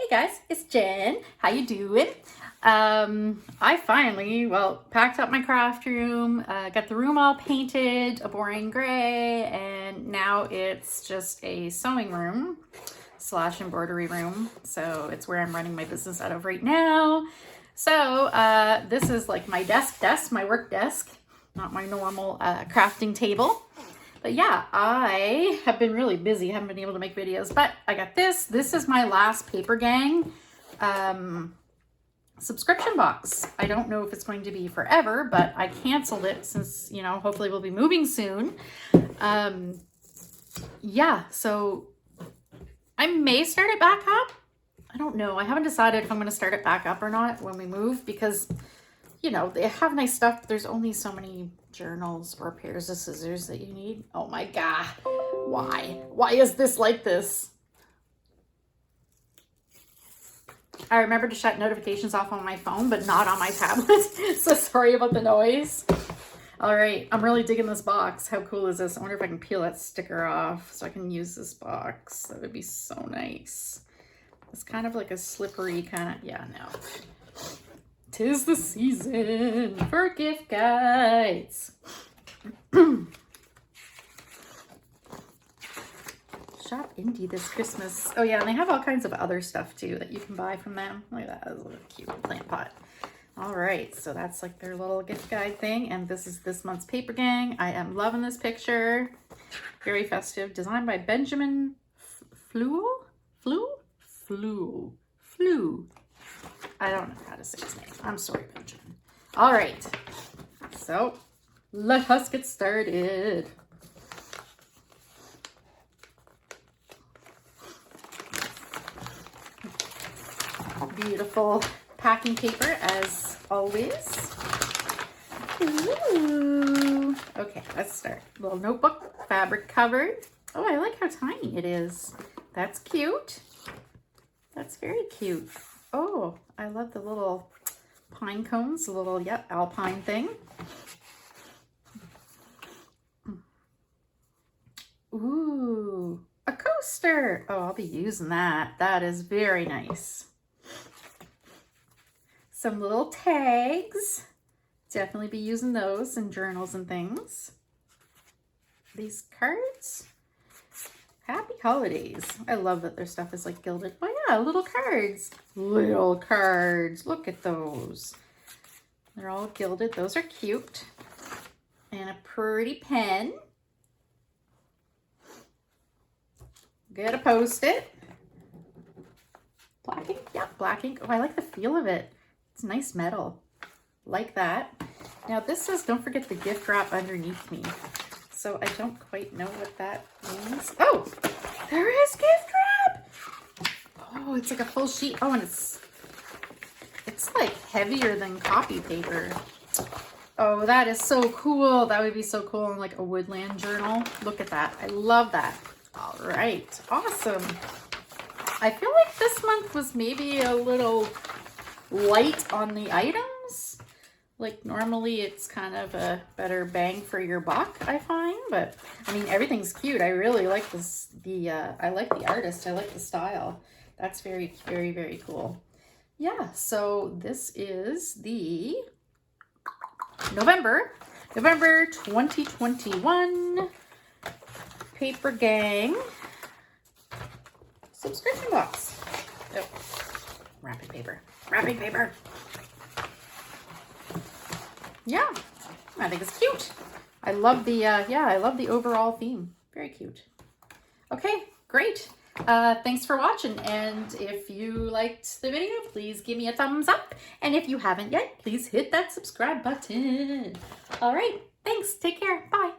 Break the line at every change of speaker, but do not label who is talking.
guys, it's Jen. How you doing? I finally, packed up my craft room, got the room all painted a boring gray, and now it's just a sewing room / embroidery room. So it's where I'm running my business out of right now. So this is like my desk, my work desk, not my normal crafting table. But yeah, I have been really busy. Haven't been able to make videos, but I got this. This is my last PAPERGANG subscription box. I don't know if it's going to be forever, but I canceled it since, you know, hopefully we'll be moving soon. Yeah, so I may start it back up. I don't know. I haven't decided if I'm going to start it back up or not when we move because, you know, they have nice stuff, but there's only so many journals or pairs of scissors that you need. Oh my God. Why? Why is this like this? I remember to shut notifications off on my phone, but not on my tablet. So sorry about the noise. All right. I'm really digging this box. How cool is this? I wonder if I can peel that sticker off so I can use this box. That would be so nice. It's kind of like a slippery kind of, yeah, no. 'Tis the season for gift guides. Shop indie this Christmas. Oh yeah, and they have all kinds of other stuff too that you can buy from them. Look at that, that's a little cute plant pot. All right, so that's like their little gift guide thing, and this is this month's PAPERGANG. I am loving this picture. Very festive, designed by Benjamin Flouw. I don't know how to say his name. I'm sorry, Benjamin. All right, so let us get started. Beautiful packing paper as always. Ooh. Okay, let's start. Little notebook, fabric covered. Oh, I like how tiny it is. That's cute. That's very cute. Oh, I love the little pine cones, the little, yep, alpine thing. Ooh, a coaster. Oh, I'll be using that. That is very nice. Some little tags. Definitely be using those in journals and things. These cards. Happy holidays. I love that their stuff is like gilded. Oh yeah, little cards. Little cards. Look at those. They're all gilded. Those are cute. And a pretty pen. Get a Post-it. Black ink. Yeah, black ink. Oh, I like the feel of it. It's nice metal. Like that. Now this says don't forget the gift wrap underneath me. So I don't quite know what that means. Oh, there is gift wrap. Oh, it's like a full sheet. Oh, and it's like heavier than copy paper. Oh, that is so cool. That would be so cool in like a woodland journal. Look at that. I love that. All right. Awesome. I feel like this month was maybe a little light on the items. Like normally it's kind of a better bang for your buck, I find, but I mean, everything's cute. I really like this, I like the artist. I like the style. That's very, very, very cool. Yeah, so this is the November 2021 PAPERGANG subscription box. Oh, wrapping paper. Yeah, I think it's cute. I love the, I love the overall theme. Very cute. Okay, great. Thanks for watching. And if you liked the video, please give me a thumbs up. And if you haven't yet, please hit that subscribe button. All right, thanks. Take care. Bye.